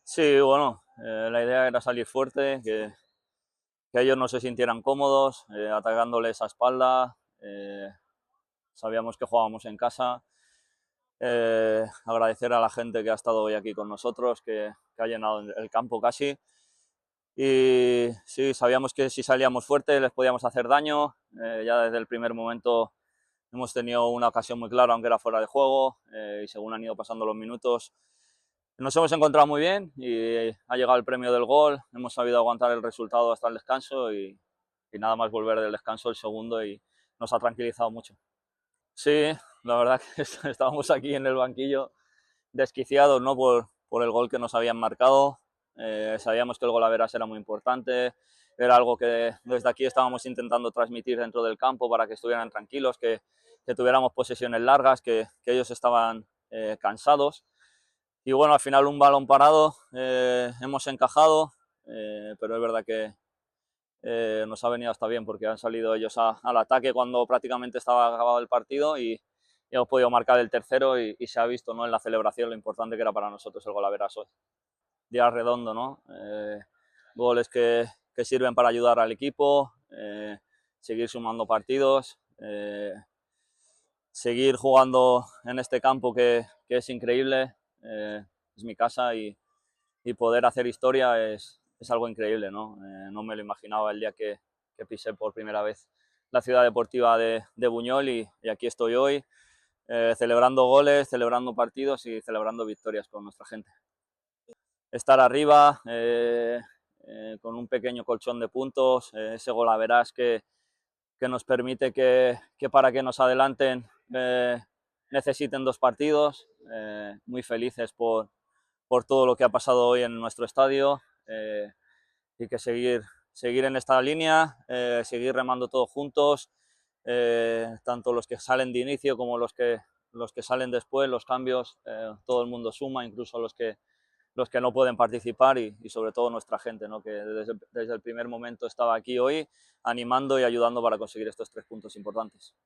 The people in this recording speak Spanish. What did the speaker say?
Sí, bueno, la idea era salir fuerte, que ellos no se sintieran cómodos, atacándoles a espalda. Sabíamos que jugábamos en casa. Agradecer a la gente que ha estado hoy aquí con nosotros, que ha llenado el campo casi. Y sí, sabíamos que si salíamos fuerte les podíamos hacer daño. Ya desde el primer momento hemos tenido una ocasión muy clara, aunque era fuera de juego, y según han ido pasando los minutos, nos hemos encontrado muy bien y ha llegado el premio del gol. Hemos sabido aguantar el resultado hasta el descanso y nada más volver del descanso el segundo y nos ha tranquilizado mucho. Sí, la verdad que estábamos aquí en el banquillo desquiciados, ¿no? por el gol que nos habían marcado. Sabíamos que el golaveras era muy importante, era algo que desde aquí estábamos intentando transmitir dentro del campo para que estuvieran tranquilos, que tuviéramos posesiones largas, que ellos estaban cansados. Y bueno, al final un balón parado, hemos encajado, pero es verdad que nos ha venido hasta bien porque han salido ellos al ataque cuando prácticamente estaba acabado el partido y hemos podido marcar el tercero y se ha visto, ¿no? En la celebración lo importante que era para nosotros el golaveras hoy. Día redondo, ¿no? Goles que sirven para ayudar al equipo, seguir sumando partidos, seguir jugando en este campo que es increíble, es mi casa y poder hacer historia es algo increíble, ¿no? No me lo imaginaba el día que pisé por primera vez la ciudad deportiva de Buñol y aquí estoy hoy, celebrando goles, celebrando partidos y celebrando victorias con nuestra gente. Estar arriba, con un pequeño colchón de puntos, ese golaveras que nos permite que para que nos adelanten necesiten dos partidos, muy felices por todo lo que ha pasado hoy en nuestro estadio y que seguir en esta línea, seguir remando todos juntos, tanto los que salen de inicio como los que salen después, los cambios, todo el mundo suma, incluso los que no pueden participar y sobre todo nuestra gente, ¿no? Que desde el primer momento estaba aquí hoy animando y ayudando para conseguir estos 3 puntos importantes.